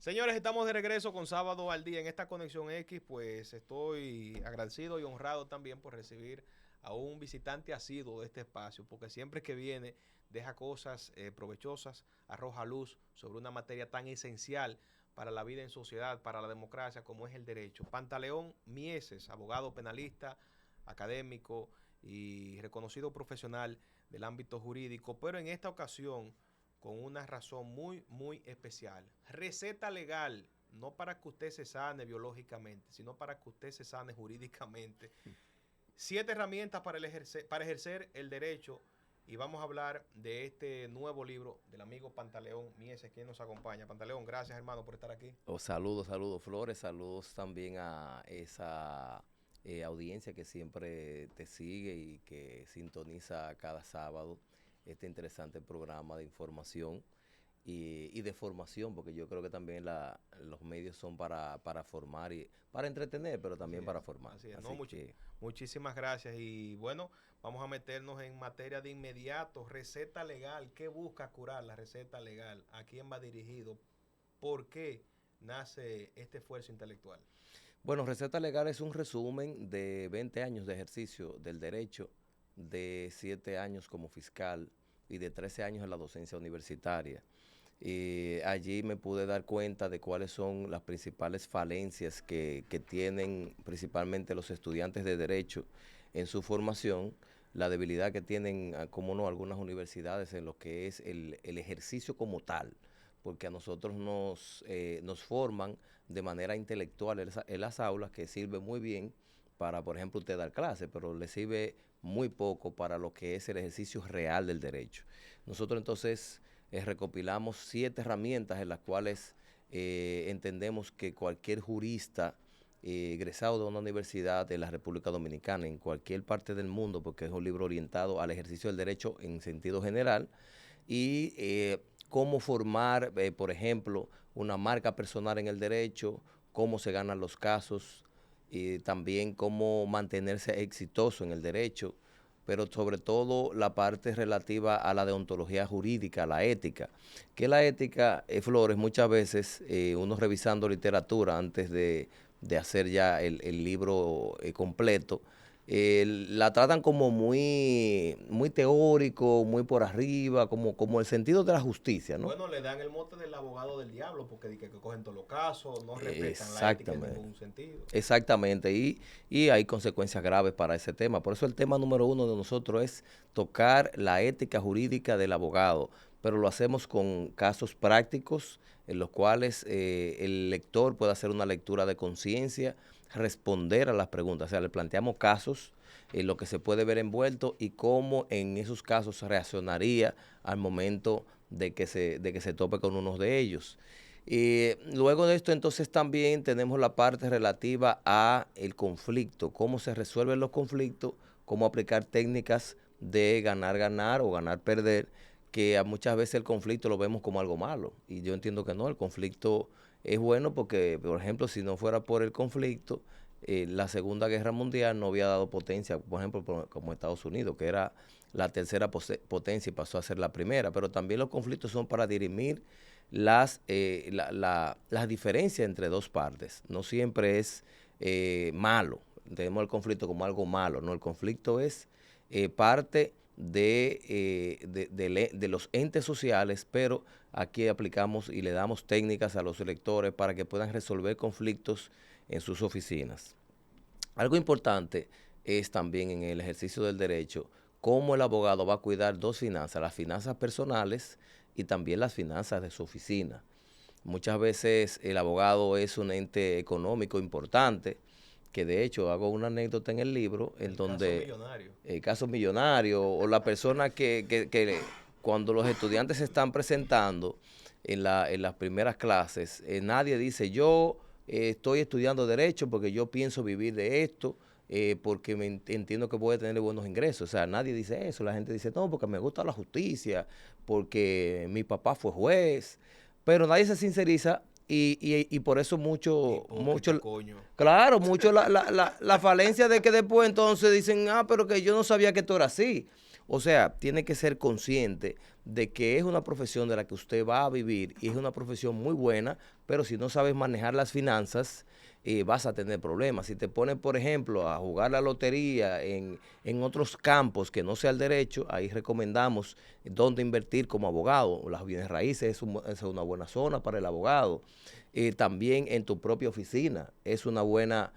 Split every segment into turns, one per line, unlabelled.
Señores, estamos de regreso con Sábado al Día en esta Conexión X. Pues estoy agradecido y honrado también por recibir a un visitante asiduo de este espacio, porque siempre que viene deja cosas provechosas, arroja luz sobre una materia tan esencial para la vida en sociedad, para la democracia, como es el derecho. Pantaleón Mieses, abogado penalista, académico y reconocido profesional del ámbito jurídico, pero en esta ocasión con una razón muy especial. Receta legal, no para que usted se sane biológicamente, sino para que usted se sane jurídicamente. 7 herramientas para ejercer el derecho, y vamos a hablar de este nuevo libro del amigo Pantaleón Mieses, quien nos acompaña. Pantaleón, gracias hermano por estar aquí.
Saludos, saludos Flores, saludos también a esa audiencia que siempre te sigue y que sintoniza cada sábado este interesante programa de información y de formación, porque yo creo que también los medios son para formar y para entretener, pero
Así
también
es,
para formar.
así es. No,
Así que
muchísimas gracias. Y bueno, vamos a meternos en materia de inmediato. Receta legal, ¿qué busca curar la receta legal? ¿A quién va dirigido? ¿Por qué nace este esfuerzo intelectual?
bueno, Receta Legal es un resumen de 20 años de ejercicio del derecho, de 7 años como fiscal y de 13 años en la docencia universitaria. Y allí me pude dar cuenta de cuáles son las principales falencias que tienen principalmente los estudiantes de derecho en su formación, la debilidad que tienen, como no, algunas universidades en lo que es el ejercicio como tal, porque a nosotros nos forman de manera intelectual en las aulas, que sirve muy bien para, por ejemplo, usted dar clase, pero le sirve muy poco para lo que es el ejercicio real del derecho. Nosotros entonces recopilamos 7 herramientas en las cuales entendemos que cualquier jurista egresado de una universidad de la República Dominicana, en cualquier parte del mundo, porque es un libro orientado al ejercicio del derecho en sentido general, y cómo formar, por ejemplo, una marca personal en el derecho, cómo se ganan los casos, y también cómo mantenerse exitoso en el derecho, pero sobre todo la parte relativa a la deontología jurídica, a la ética. Que la ética, Flores, muchas veces uno revisando literatura antes de hacer ya el libro completo, la tratan como muy teórico, muy por arriba, como el sentido de la justicia, ¿no?
Bueno, le dan el mote del abogado del diablo porque dicen que cogen todos los casos, no respetan la ética en
Exactamente.
ningún sentido.
Exactamente, y hay consecuencias graves para ese tema. Por eso el tema número 1 de nosotros es tocar la ética jurídica del abogado, pero lo hacemos con casos prácticos en los cuales el lector puede hacer una lectura de conciencia, responder a las preguntas. O sea, le planteamos casos en lo que se puede ver envuelto y cómo en esos casos reaccionaría al momento de que se tope con uno de ellos. Y luego de esto entonces también tenemos la parte relativa a el conflicto, cómo se resuelven los conflictos, cómo aplicar técnicas de ganar o ganar-perder, que a muchas veces el conflicto lo vemos como algo malo. Y yo entiendo que no, el conflicto es bueno porque, por ejemplo, si no fuera por el conflicto, la Segunda Guerra Mundial no había dado potencia, por ejemplo, como Estados Unidos, que era la tercera potencia y pasó a ser la primera. Pero también los conflictos son para dirimir las diferencias entre dos partes. No siempre es malo. Tenemos el conflicto como algo malo, ¿no? El conflicto es parte de los entes sociales, pero aquí aplicamos y le damos técnicas a los lectores para que puedan resolver conflictos en sus oficinas. Algo importante es también en el ejercicio del derecho cómo el abogado va a cuidar dos finanzas, las finanzas personales y también las finanzas de su oficina. Muchas veces el abogado es un ente económico importante, que de hecho hago una anécdota en el libro en
El caso
donde
millonario.
el caso millonario o la persona que cuando los estudiantes se están presentando en las primeras clases, nadie dice yo estoy estudiando derecho porque yo pienso vivir de esto, porque entiendo que voy a tener buenos ingresos. O sea, nadie dice eso. La gente dice, no, porque me gusta la justicia, porque mi papá fue juez, pero nadie se sinceriza y por eso
Hipócrita, coño.
claro, mucho la falencia de que después entonces dicen, pero que yo no sabía que esto era así. O sea, tiene que ser consciente de que es una profesión de la que usted va a vivir y es una profesión muy buena, pero si no sabes manejar las finanzas, vas a tener problemas. Si te pones, por ejemplo, a jugar la lotería en otros campos que no sea el derecho, ahí recomendamos dónde invertir como abogado. Las bienes raíces es una buena zona para el abogado. También en tu propia oficina es una buena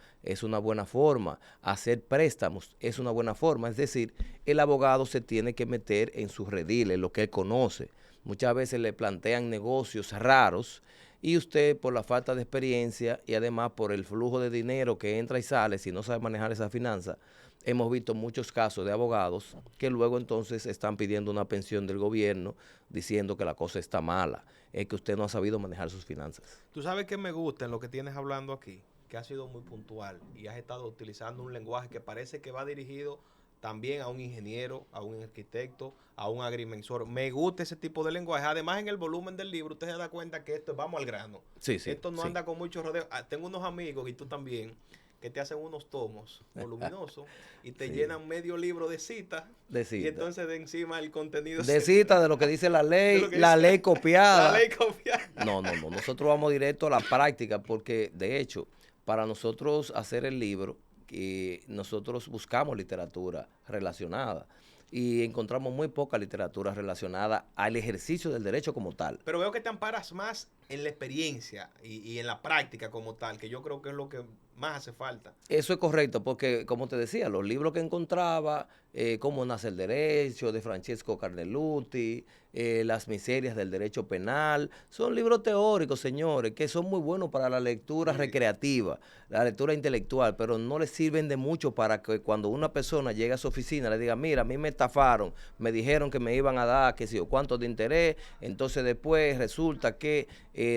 forma. Hacer préstamos es una buena forma. Es decir, el abogado se tiene que meter en sus rediles, lo que él conoce. Muchas veces le plantean negocios raros y usted, por la falta de experiencia y además por el flujo de dinero que entra y sale, si no sabe manejar esa finanza, hemos visto muchos casos de abogados que luego entonces están pidiendo una pensión del gobierno diciendo que la cosa está mala, es que usted no ha sabido manejar sus finanzas.
Tú sabes que me gusta en lo que tienes hablando aquí, que has sido muy puntual y has estado utilizando un lenguaje que parece que va dirigido también a un ingeniero, a un arquitecto, a un agrimensor. Me gusta ese tipo de lenguaje. Además, en el volumen del libro, usted se da cuenta que esto es vamos al grano.
Sí, sí,
Esto no
sí.
anda con mucho rodeo. Tengo unos amigos, y tú también, que te hacen unos tomos voluminosos y te
Sí.
llenan medio libro de citas.
De
Y
cita.
entonces de encima el contenido
De cita, de lo que dice la
de
ley,
lo que
la
dice
ley
la
copiada.
ley confiada.
No, no, no. Nosotros vamos directo a la práctica porque, de hecho, para nosotros hacer el libro, nosotros buscamos literatura relacionada y encontramos muy poca literatura relacionada al ejercicio del derecho como tal.
Pero veo que te amparas más en la experiencia y en la práctica como tal, que yo creo que es lo que más hace falta.
Eso es correcto, porque como te decía, los libros que encontraba, Cómo nace el derecho, de Francesco Carneluti, Las miserias del derecho penal, son libros teóricos, señores, que son muy buenos para la lectura recreativa, la lectura intelectual, pero no les sirven de mucho para que cuando una persona llegue a su oficina le diga, mira, a mí me estafaron, me dijeron que me iban a dar, qué sé yo, cuánto de interés, entonces después resulta que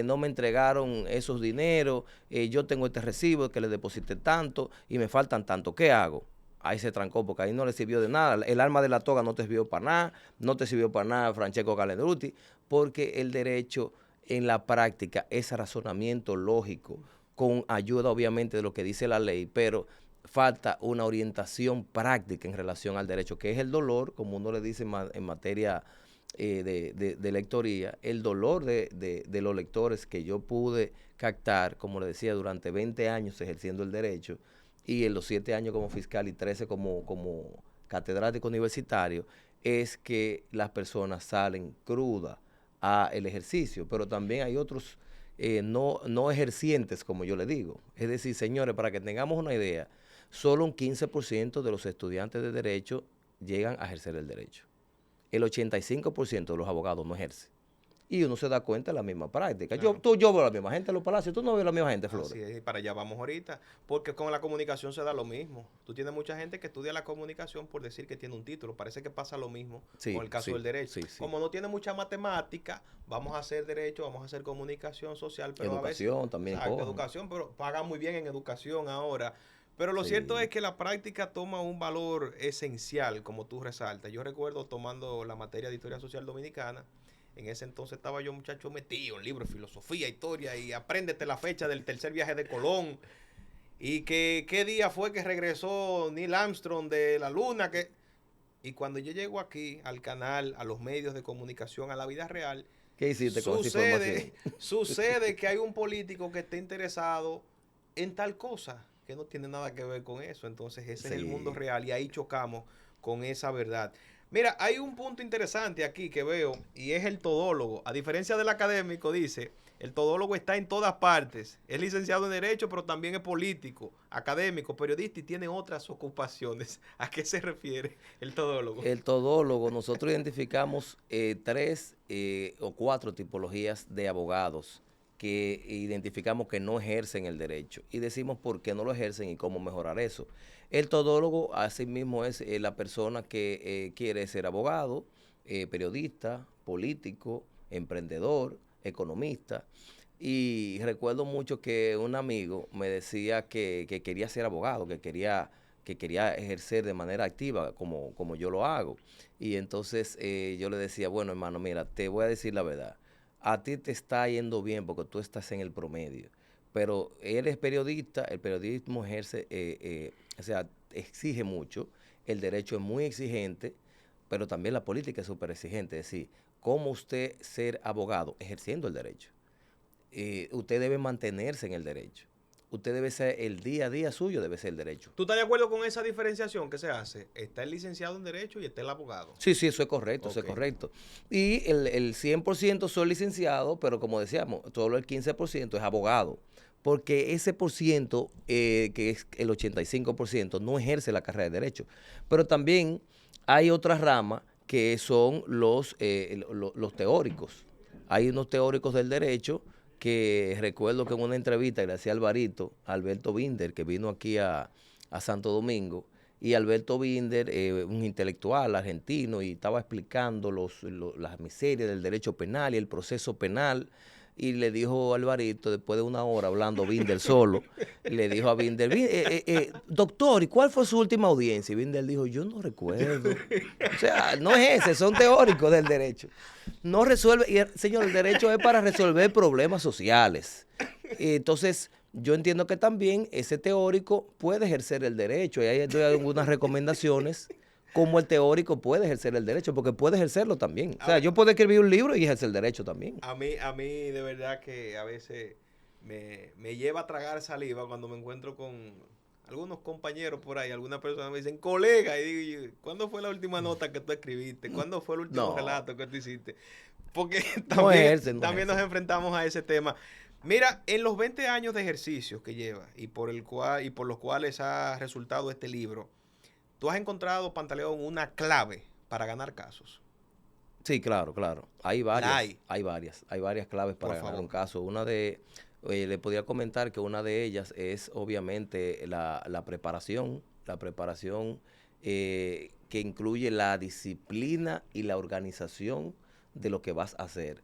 no me entregaron esos dineros, yo tengo este recibo que le deposité tanto y me faltan tanto, ¿qué hago? Ahí se trancó porque ahí no le sirvió de nada. El arma de la toga no te sirvió para nada, no te sirvió para nada Francesco Caledruti, porque el derecho en la práctica es razonamiento lógico, con ayuda obviamente de lo que dice la ley, pero falta una orientación práctica en relación al derecho, que es el dolor, como uno le dice en materia de lectoría, el dolor de los lectores que yo pude captar, como le decía, durante 20 años ejerciendo el derecho, y en los 7 años como fiscal y 13 como catedrático universitario, es que las personas salen crudas al ejercicio, pero también hay otros no ejercientes, como yo le digo. Es decir, señores, para que tengamos una idea, solo un 15% de los estudiantes de derecho llegan a ejercer el derecho. El 85% de los abogados no ejerce. Y uno se da cuenta de la misma práctica.
Claro.
Yo veo a la misma gente en los palacios, tú no ves a la misma gente, Flores.
Así es, y para allá vamos ahorita, porque con la comunicación se da lo mismo. Tú tienes mucha gente que estudia la comunicación por decir que tiene un título. Parece que pasa lo mismo
Sí,
con el caso
sí,
del derecho.
sí, sí.
Como no tiene mucha matemática, vamos a hacer derecho, vamos a hacer comunicación social, pero
Educación
a veces,
también
exacto, educación, pero pagan muy bien en educación ahora. Pero lo cierto
Sí.
es que la práctica toma un valor esencial, como tú resaltas. Yo recuerdo tomando la materia de Historia Social Dominicana. En ese entonces estaba yo, muchacho, metido en libros de filosofía, historia, y apréndete la fecha del tercer viaje de Colón. Y que qué día fue que regresó Neil Armstrong de la luna. Y cuando yo llego aquí al canal, a los medios de comunicación, a la vida real,
¿Qué hiciste con esa
sucede,
información?
sucede que hay un político que está interesado en tal cosa que no tiene nada que ver con eso. Entonces ese es el mundo
Sí.
real y ahí chocamos con esa verdad. Mira, hay un punto interesante aquí que veo y es el todólogo. A diferencia del académico, dice, el todólogo está en todas partes. Es licenciado en Derecho, pero también es político, académico, periodista y tiene otras ocupaciones. ¿A qué se refiere el todólogo?
El todólogo, nosotros identificamos 3 o 4 tipologías de abogados que identificamos que no ejercen el derecho y decimos por qué no lo ejercen y cómo mejorar eso. El todólogo, asimismo, es la persona que quiere ser abogado, periodista, político, emprendedor, economista. Y recuerdo mucho que un amigo me decía que quería ser abogado, que quería ejercer de manera activa como yo lo hago. Y entonces yo le decía, bueno, hermano, mira, te voy a decir la verdad. A ti te está yendo bien porque tú estás en el promedio. Pero él es periodista, el periodismo ejerce, o sea, exige mucho, el derecho es muy exigente, pero también la política es súper exigente. Es decir, cómo usted ser abogado ejerciendo el derecho. Usted debe mantenerse en el derecho. Usted debe ser, el día a día suyo debe ser el derecho.
¿Tú estás de acuerdo con esa diferenciación que se hace? Está el licenciado en Derecho y está el abogado.
Sí, sí, eso es correcto, eso es correcto. Y el 100% son licenciados, pero como decíamos, solo el 15% es abogado. Porque ese por ciento, que es el 85%, no ejerce la carrera de Derecho. Pero también hay otras ramas que son los teóricos. Hay unos teóricos del derecho que recuerdo que en una entrevista que le hacía Alberto Binder, que vino aquí a Santo Domingo, y Alberto Binder, un intelectual argentino, y estaba explicando las miserias del derecho penal y el proceso penal, y le dijo a Alvarito, después de una hora hablando Binder solo, le dijo a Binder, doctor, ¿y cuál fue su última audiencia? Y Binder dijo, yo no recuerdo. O sea, no es ese, son teóricos del derecho. No resuelve, y señor, el derecho es para resolver problemas sociales. Entonces, yo entiendo que también ese teórico puede ejercer el derecho, y hay algunas recomendaciones como el teórico puede ejercer el derecho, porque puede ejercerlo también. O sea, yo puedo escribir un libro y ejercer el derecho también.
A mí de verdad que a veces me lleva a tragar saliva cuando me encuentro con algunos compañeros por ahí, algunas personas me dicen, colega, y digo, ¿cuándo fue la última nota que tú escribiste? ¿Cuándo fue el último relato que tú hiciste? Porque también nos enfrentamos a ese tema. Mira, en los 20 años de ejercicios que lleva y por los cuales ha resultado este libro, ¿tú has encontrado, Pantaleón, una clave para ganar casos?
Sí, claro. Hay varias claves para ganar un caso. Le podía comentar que una de ellas es obviamente la preparación que incluye la disciplina y la organización de lo que vas a hacer.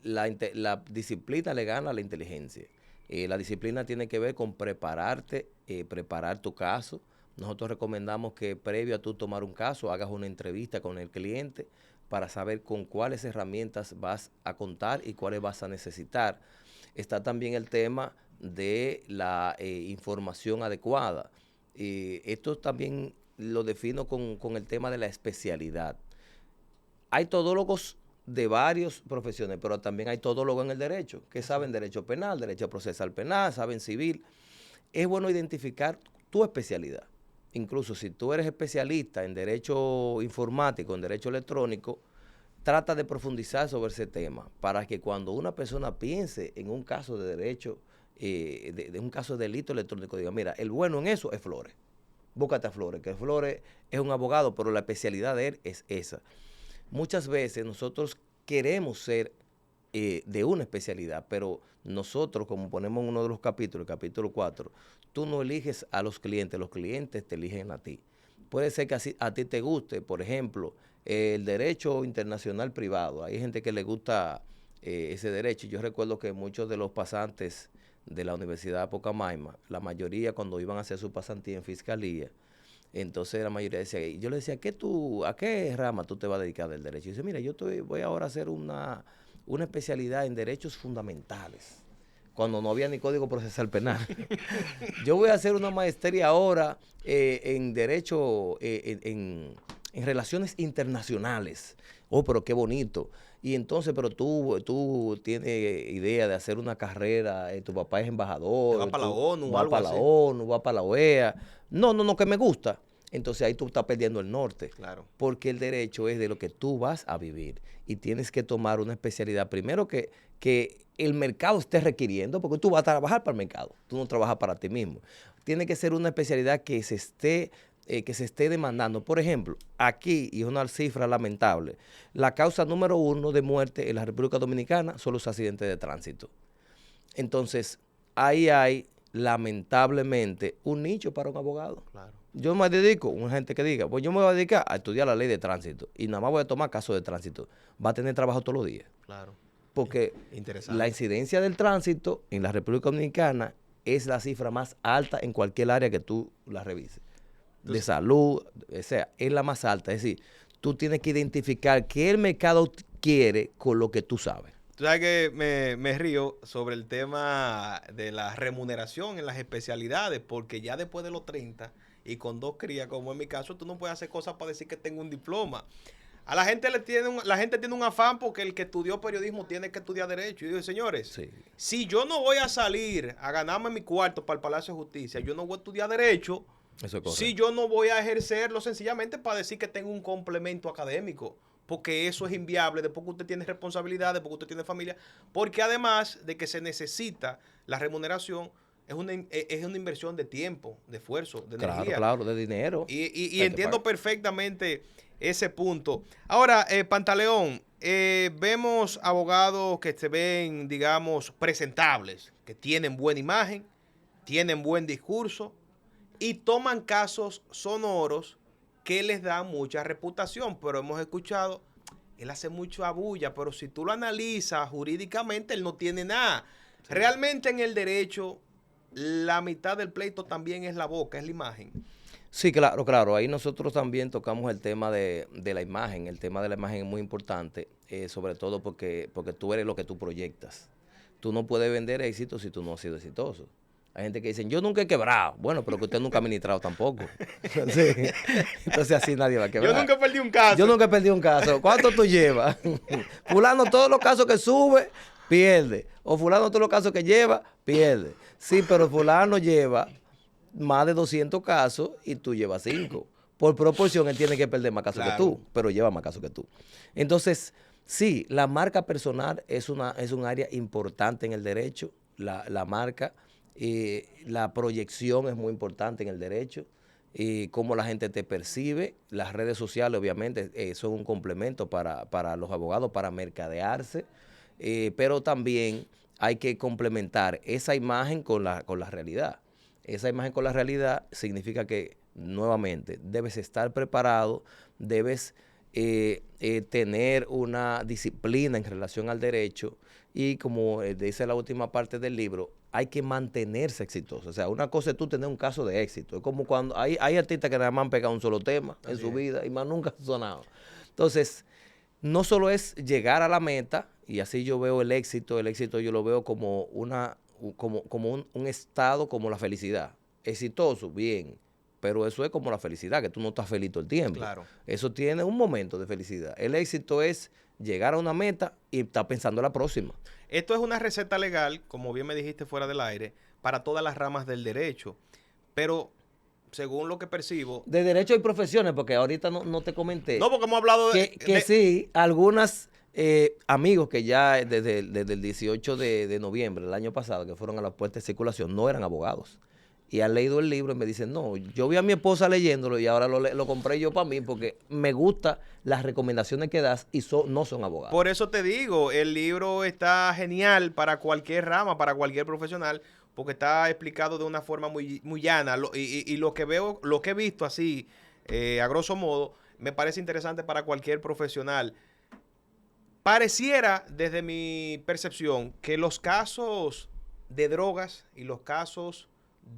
La disciplina le gana a la inteligencia. La disciplina tiene que ver con prepararte, preparar tu caso. Nosotros recomendamos que previo a tú tomar un caso, hagas una entrevista con el cliente para saber con cuáles herramientas vas a contar y cuáles vas a necesitar. Está también el tema de la información adecuada. Esto también lo defino con el tema de la especialidad. Hay todólogos de varias profesiones, pero también hay todólogos en el derecho, que saben derecho penal, derecho procesal penal, saben civil. Es bueno identificar tu especialidad. Incluso si tú eres especialista en derecho informático, en derecho electrónico, trata de profundizar sobre ese tema para que cuando una persona piense en un caso de derecho, de un caso de delito electrónico, diga, mira, el bueno en eso es Flores. Búscate a Flores, que Flores es un abogado, pero la especialidad de él es esa. Muchas veces nosotros queremos ser de una especialidad, pero nosotros, como ponemos en uno de los capítulos, el capítulo 4, tú no eliges a los clientes te eligen a ti. Puede ser que a ti te guste, por ejemplo, el derecho internacional privado. Hay gente que le gusta ese derecho. Yo recuerdo que muchos de los pasantes de la Universidad de Pocamaima, la mayoría cuando iban a hacer su pasantía en fiscalía, entonces la mayoría decía, yo le decía, ¿a qué rama tú te vas a dedicar del derecho? Y dice, mira, voy ahora a hacer una especialidad en derechos fundamentales, cuando no había ni código procesal penal. Yo voy a hacer una maestría ahora en derecho, en relaciones internacionales. Oh, pero qué bonito. Y entonces, pero tú tienes idea de hacer una carrera, tu papá es embajador.
Va para la ONU
o algo así. Va para la ONU, va para la OEA. No, que me gusta. Entonces ahí tú estás perdiendo el norte.
Claro.
Porque el derecho es de lo que tú vas a vivir. Y tienes que tomar una especialidad. Primero que el mercado esté requiriendo, porque tú vas a trabajar para el mercado. Tú no trabajas para ti mismo. Tiene que ser una especialidad que se esté demandando. Por ejemplo, aquí, y es una cifra lamentable, la causa número 1 de muerte en la República Dominicana son los accidentes de tránsito. Entonces, ahí hay, lamentablemente, un nicho para un abogado.
Claro.
Yo me dedico, una gente que diga, pues yo me voy a dedicar a estudiar la ley de tránsito y nada más voy a tomar casos de tránsito. Va a tener trabajo todos los días.
Claro.
Porque la incidencia del tránsito en la República Dominicana es la cifra más alta en cualquier área que tú la revises. De salud, o sea, es la más alta. Es decir, tú tienes que identificar qué el mercado quiere con lo que tú sabes.
Tú sabes que me río sobre el tema de la remuneración en las especialidades, porque ya después de los 30 y con 2 crías, como en mi caso, tú no puedes hacer cosas para decir que tengo un diploma. A la gente la gente tiene un afán porque el que estudió periodismo tiene que estudiar derecho. Y digo, señores,
Sí,
si yo no voy a salir a ganarme mi cuarto para el Palacio de Justicia, yo no voy a estudiar derecho,
eso es
si
correcto.
yo no voy a ejercerlo sencillamente para decir que tengo un complemento académico. Porque eso es inviable después que usted tiene responsabilidad, después que usted tiene familia. Porque además de que se necesita la remuneración, es una inversión de tiempo, de esfuerzo, de
Claro,
energía.
claro, de dinero.
Y
Hay que
entiendo
pagar.
perfectamente ese punto. Ahora, Pantaleón, vemos abogados que se ven, digamos, presentables, que tienen buena imagen, tienen buen discurso y toman casos sonoros que les dan mucha reputación. Pero hemos escuchado, él hace mucho abulla, pero si tú lo analizas jurídicamente, él no tiene nada.
Sí.
Realmente en el derecho, la mitad del pleito también es la boca, es la imagen.
Sí, claro, claro. Ahí nosotros también tocamos el tema de la imagen. El tema de la imagen es muy importante, sobre todo porque tú eres lo que tú proyectas. Tú no puedes vender éxito si tú no has sido exitoso. Hay gente que dice, yo nunca he quebrado. Bueno, pero que usted nunca ha administrado tampoco. Sí. Entonces así nadie va a
Yo
quebrar.
nunca perdí un caso.
Yo nunca he perdido un caso. ¿Cuánto tú llevas? Fulano, todos los casos que sube, pierde. O fulano, todos los casos que lleva, pierde. Sí, pero fulano lleva más de 200 casos y tú llevas 5. Por proporción, él tiene que perder más casos que
Claro.
tú, pero lleva más casos que tú. Entonces, sí, la marca personal es un área importante en el derecho. La marca, la proyección es muy importante en el derecho. Y cómo la gente te percibe. Las redes sociales, obviamente, son un complemento para los abogados, para mercadearse. Pero también hay que complementar esa imagen con la realidad. Esa imagen con la realidad significa que, nuevamente, debes estar preparado, debes tener una disciplina en relación al derecho y, como dice la última parte del libro, hay que mantenerse exitoso. O sea, una cosa es tú tener un caso de éxito. Es como cuando hay artistas que nada más han pegado un solo tema en su vida y más nunca han sonado. Entonces, no solo es llegar a la meta, y así yo veo el éxito yo lo veo como un estado, como la felicidad. Exitoso, bien, pero eso es como la felicidad, que tú no estás feliz todo el tiempo.
Claro.
Eso tiene un momento de felicidad. El éxito es llegar a una meta y estar pensando en la próxima.
Esto es una receta legal, como bien me dijiste fuera del aire, para todas las ramas del derecho. Pero, según lo que percibo...
De derecho hay profesiones, porque ahorita no te comenté.
No, porque hemos hablado
Que sí, algunas amigos que ya desde el 18 de noviembre del año pasado, que fueron a la puesta de circulación, no eran abogados. Y han leído el libro y me dicen, no, yo vi a mi esposa leyéndolo y ahora lo compré yo para mí porque me gustan las recomendaciones que das y no son abogados.
Por eso te digo, el libro está genial para cualquier rama, para cualquier profesional, porque está explicado de una forma muy, muy llana. Y lo que veo, lo que he visto así, a grosso modo, me parece interesante para cualquier profesional. Pareciera, desde mi percepción, que los casos de drogas y los casos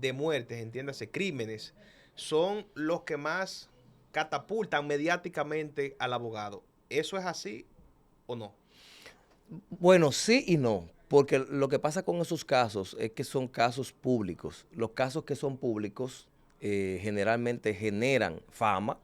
de muertes, entiéndase, crímenes, son los que más catapultan mediáticamente al abogado. ¿Eso es así o no?
Bueno, sí y no, porque lo que pasa con esos casos es que son casos públicos. Los casos que son públicos generalmente generan fama,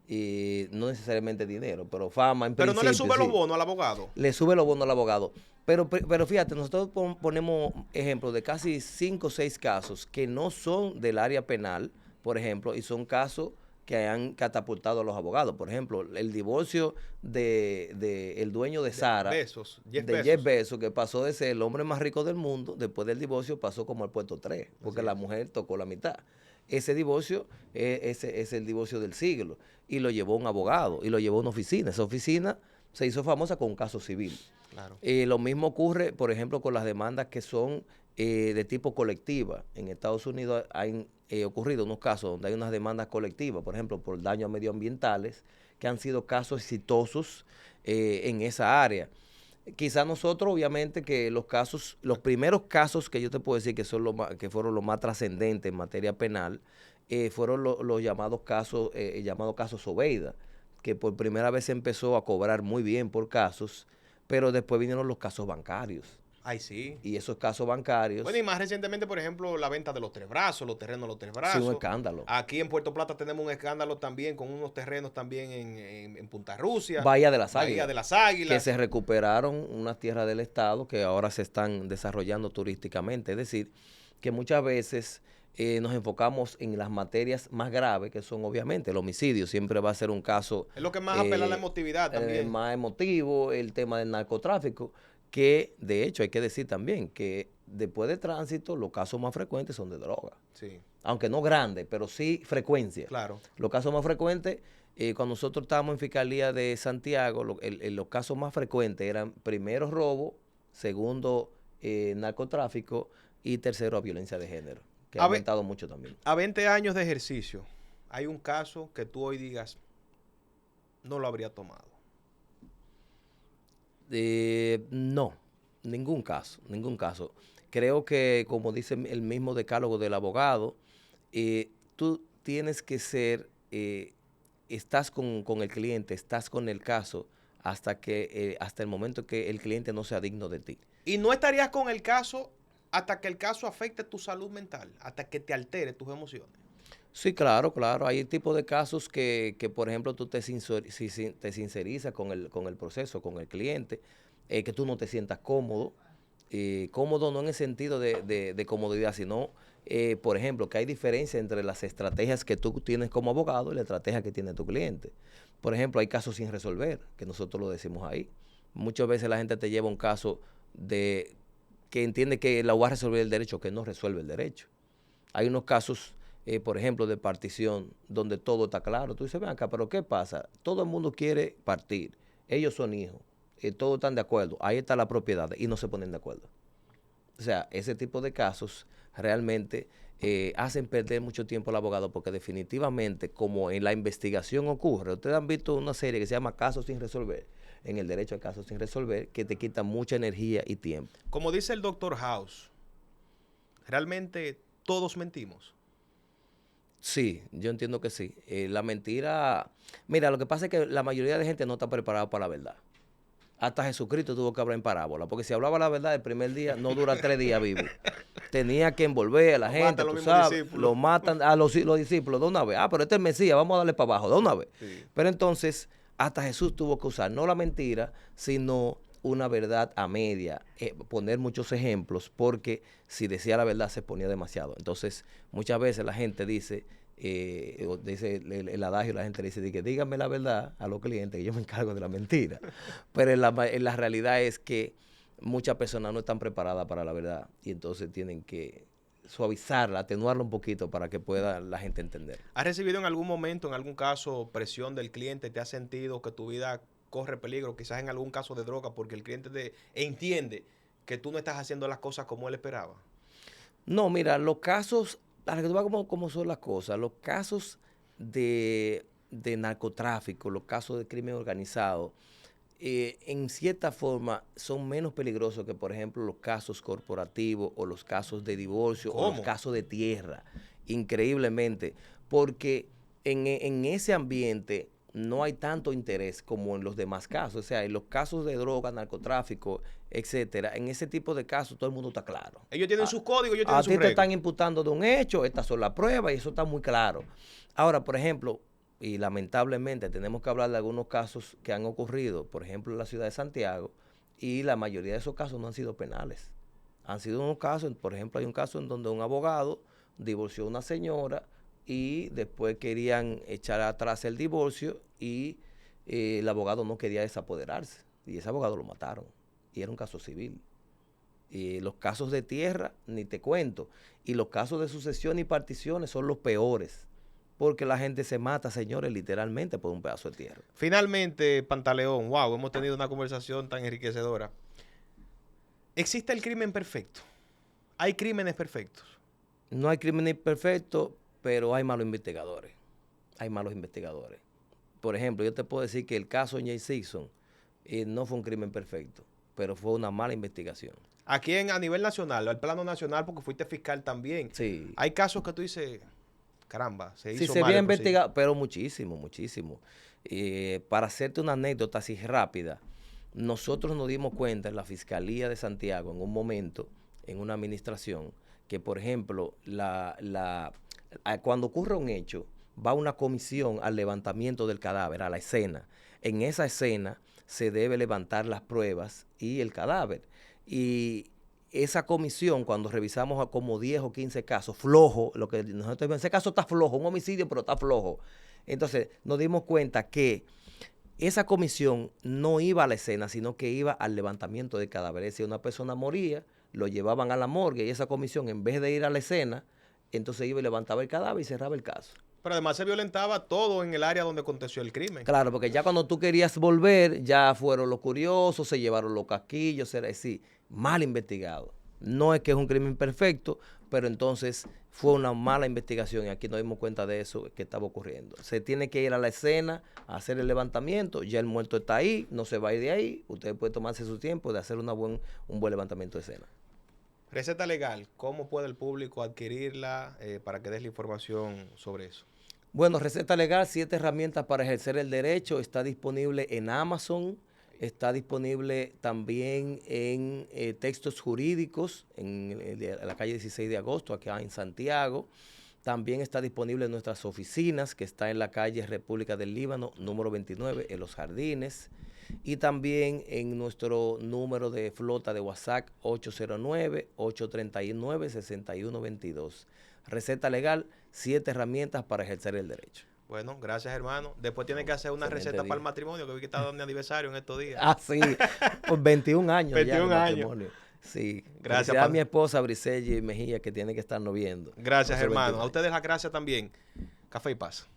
y no necesariamente dinero, pero fama en
Pero no
principio.
le sube los
Sí.
bonos al abogado.
Le sube los bonos al abogado. Pero fíjate, nosotros ponemos ejemplos de casi 5 o 6 casos que no son del área penal, por ejemplo, y son casos que han catapultado a los abogados. Por ejemplo, el divorcio de el dueño de Sara, Jeff Bezos, que pasó de ser el hombre más rico del mundo, después del divorcio pasó como al puesto 3, porque la mujer tocó la mitad. Ese divorcio es el divorcio del siglo, y lo llevó un abogado, y lo llevó a una oficina. Esa oficina se hizo famosa con un caso civil.
Claro.
Lo mismo ocurre, por ejemplo, con las demandas que son de tipo colectiva. En Estados Unidos han ocurrido unos casos donde hay unas demandas colectivas, por ejemplo, por daños medioambientales, que han sido casos exitosos en esa área. Quizás nosotros, obviamente, que los primeros casos que yo te puedo decir que fueron los más trascendentes en materia penal, fueron los llamados casos Obeida, que por primera vez se empezó a cobrar muy bien por casos, pero después vinieron los casos bancarios.
Ay, sí.
Y esos casos bancarios,
Bueno, y más recientemente, por ejemplo, la venta de los Tres Brazos, los terrenos de los Tres
sí,
Brazos.
un escándalo.
Aquí en Puerto Plata tenemos un escándalo también con unos terrenos también en Punta Rusia,
Bahía de las
Bahía
Águilas,
de las
que
Águilas.
se recuperaron unas tierras del Estado que ahora se están desarrollando turísticamente. Es decir, que muchas veces nos enfocamos en las materias más graves, que son obviamente el homicidio, siempre va a ser un caso
Es lo que más apela a la emotividad también.
más emotivo, el tema del narcotráfico, que de hecho hay que decir también que después de tránsito los casos más frecuentes son de droga.
Sí,
Aunque no grandes, pero sí frecuencia.
claro.
Los casos más frecuentes, cuando nosotros estábamos en Fiscalía de Santiago, los casos más frecuentes eran primero robo, segundo narcotráfico y tercero violencia de género, que ha
A ve-
aumentado mucho también.
A 20 años de ejercicio, hay un caso que tú hoy digas, no lo habría tomado.
No, ningún caso, ningún caso. Creo que, como dice el mismo decálogo del abogado, tú tienes que ser, estás con el cliente, estás con el caso hasta el momento que el cliente no sea digno de ti.
Y no estarías con el caso hasta que el caso afecte tu salud mental, hasta que te altere tus emociones.
Sí, claro, claro. Hay tipos de casos que, por ejemplo, tú te sincerizas con el proceso, con el cliente, que tú no te sientas cómodo. Cómodo no en el sentido de comodidad, sino, por ejemplo, que hay diferencia entre las estrategias que tú tienes como abogado y la estrategia que tiene tu cliente. Por ejemplo, hay casos sin resolver, que nosotros lo decimos ahí. Muchas veces la gente te lleva un caso que entiende que la va a resolver el derecho, que no resuelve el derecho. Hay unos casos, por ejemplo, de partición, donde todo está claro. Tú dices, ven acá, pero ¿qué pasa? Todo el mundo quiere partir. Ellos son hijos. Todos están de acuerdo. Ahí está la propiedad y no se ponen de acuerdo. O sea, ese tipo de casos realmente hacen perder mucho tiempo al abogado porque definitivamente, como en la investigación ocurre, ustedes han visto una serie que se llama Casos sin resolver, en el derecho a casos sin resolver, que te quita mucha energía y tiempo.
Como dice el doctor House, realmente todos mentimos.
Sí, yo entiendo que sí. La mentira, mira, lo que pasa es que la mayoría de gente no está preparada para la verdad. Hasta Jesucristo tuvo que hablar en parábola, porque si hablaba la verdad el primer día, no dura 3 días vivo. Tenía que envolver a la gente, tú sabes, lo matan a los discípulos de una vez. Ah, pero este es el Mesías, vamos a darle para abajo de una vez.
Sí.
Pero entonces, hasta Jesús tuvo que usar no la mentira, sino una verdad a media, poner muchos ejemplos, porque si decía la verdad se ponía demasiado. Entonces, muchas veces la gente dice, dice el adagio, la gente le dice, dígame la verdad a los clientes, que yo me encargo de la mentira. Pero en la realidad es que muchas personas no están preparadas para la verdad y entonces tienen que suavizarla, atenuarla un poquito para que pueda la gente entender.
¿Has recibido en algún momento, en algún caso, presión del cliente? ¿Te has sentido que tu vida corre peligro? Quizás en algún caso de droga, porque el cliente entiende que tú no estás haciendo las cosas como él esperaba.
No, mira, los casos, para que tú veas cómo son las cosas, los casos de narcotráfico, los casos de crimen organizado, en cierta forma son menos peligrosos que, por ejemplo, los casos corporativos o los casos de divorcio o los casos de tierra, increíblemente, porque en ese ambiente no hay tanto interés como en los demás casos. O sea, en los casos de droga, narcotráfico, etcétera, en ese tipo de casos todo el mundo está claro.
Ellos tienen sus códigos, ellos tienen sus
reglas. A ti te están
reglas.
imputando de un hecho, estas son las pruebas y eso está muy claro. Ahora, por ejemplo, y lamentablemente tenemos que hablar de algunos casos que han ocurrido, por ejemplo, en la ciudad de Santiago, y la mayoría de esos casos no han sido penales. Han sido unos casos, por ejemplo, hay un caso en donde un abogado divorció a una señora y después querían echar atrás el divorcio y el abogado no quería desapoderarse y ese abogado lo mataron y era un caso civil. Y los casos de tierra, ni te cuento, y los casos de sucesión y particiones son los peores. Porque la gente se mata, señores, literalmente por un pedazo de tierra.
Finalmente, Pantaleón, wow, hemos tenido una conversación tan enriquecedora. ¿Existe el crimen perfecto? ¿Hay crímenes perfectos?
No hay crímenes perfectos, pero hay malos investigadores. Hay malos investigadores. Por ejemplo, yo te puedo decir que el caso Jay Simpson no fue un crimen perfecto, pero fue una mala investigación.
Aquí a nivel nacional, al plano nacional, porque fuiste fiscal también.
Sí.
Hay casos que tú dices, caramba, se hizo
sí, se
mal.
había investigado, pero muchísimo, muchísimo. Para hacerte una anécdota así rápida, nosotros nos dimos cuenta en la Fiscalía de Santiago en un momento, en una administración, que por ejemplo, cuando ocurre un hecho, va una comisión al levantamiento del cadáver, a la escena. En esa escena se debe levantar las pruebas y el cadáver. Y esa comisión, cuando revisamos a como 10 o 15 casos, flojo, lo que nosotros ese caso está flojo, un homicidio, pero está flojo. Entonces, nos dimos cuenta que esa comisión no iba a la escena, sino que iba al levantamiento del cadáver. Es decir, una persona moría, lo llevaban a la morgue y esa comisión, en vez de ir a la escena, entonces iba y levantaba el cadáver y cerraba el caso.
Pero además se violentaba todo en el área donde aconteció el crimen.
Claro, porque ya cuando tú querías volver, ya fueron los curiosos, se llevaron los casquillos, era decir, mal investigado. No es que es un crimen perfecto, pero entonces fue una mala investigación y aquí nos dimos cuenta de eso que estaba ocurriendo. Se tiene que ir a la escena a hacer el levantamiento, ya el muerto está ahí, no se va a ir de ahí, usted puede tomarse su tiempo de hacer un buen levantamiento de escena.
Receta legal, ¿cómo puede el público adquirirla para que des la información sobre eso?
Bueno, Receta Legal, 7 herramientas para ejercer el derecho, está disponible en Amazon, está disponible también en Textos Jurídicos, en la calle 16 de agosto, acá en Santiago. También está disponible en nuestras oficinas, que está en la calle República del Líbano, número 29, en Los Jardines. Y también en nuestro número de flota de WhatsApp, 809-839-6122. Receta Legal, 7 herramientas para ejercer el derecho.
Bueno, gracias, hermano. Después tiene que hacer una receta para el matrimonio, que vi que está dando aniversario en estos días.
Ah, sí, por 21 años
21
ya
años.
matrimonio. Sí,
Gracias
a mi esposa Briselli Mejía, que tiene que estarnos viendo.
Gracias, hermano. A ustedes las gracias también. Café y paz.